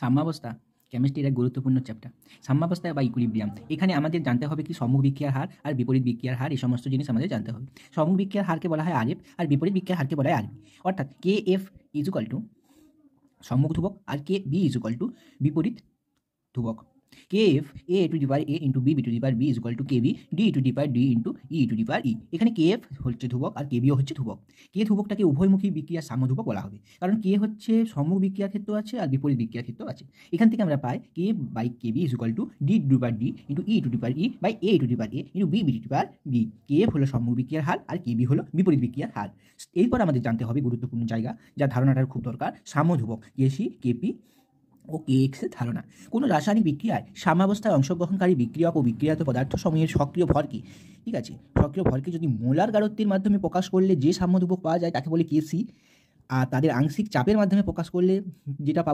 সাম্যাবস্থা কেমিস্ট্রির এক গুরুত্বপূর্ণ চ্যাপ্টার। সাম্যাবস্থা বা ইকুইলিব্রিয়াম, এখানে আমাদের জানতে হবে কি সম্মুখ বিক্রিয়ার হার আর বিপরীত বিক্রিয়ার হার, এই সমস্ত জিনিস আমাদের জানতে হবে। সম্মুখ বিক্রিয়ার হারকে বলা হয় আরএফ আর বিপরীত বিক্রিয়ার হারকে বলা হয় আরবি। অর্থাৎ K F is equal to সম্মুখ ধ্রুবক আর K B is equal to বিপরীত ধ্রুবক। K F A to the power A into B to the power B is equal to K B D to the power D into E to the power E. এখানে K F হচ্ছে ধ্রুবক আর কে bio হচ্ছে ধ্রুবক। কে ধ্রুবকটাকে উভয়মুখী বিক্রিয়ার সাম্যধ্রুবক বলা হবে, কারণ কে হচ্ছে সম্মুখ বিক্রিয়ার ক্ষেত্রেও আছে আর বিপরীত বিক্রিয়ার ক্ষেত্রেও আছে। এখান থেকে আমরা পাই K by K B is equal to D to the power D into E to the power E by A to the power A into B to the power B. K F হলো সম্মুখ বিক্রিয়ার হার আর K B হলো বিপরীত বিক্রিয়ার হার। এরপর আমাদের জানতে হবে গুরুত্বপূর্ণ জায়গা, যা ধারণাটার খুব দরকার, সাম্যধ্রুবক কেসি কেপি ও কে এক্স এর ধারণা। কোনো রাসায়নিক বিক্রিয়ায় সাম্যাবস্থায় অংশগ্রহণকারী বিক্রিয়ক ও বিক্রিয়াত পদার্থসমূহের সক্রিয় ভরকে, ঠিক আছে, সক্রিয় ভরকে যদি মোলার গাঢ়ত্বের মাধ্যমে প্রকাশ করলে যে সাম্যধ্রুবক পাওয়া যায় তাকে বলে কেসি, আর তাদের আংশিক চাপের মাধ্যমে প্রকাশ করলে যেটা পাবো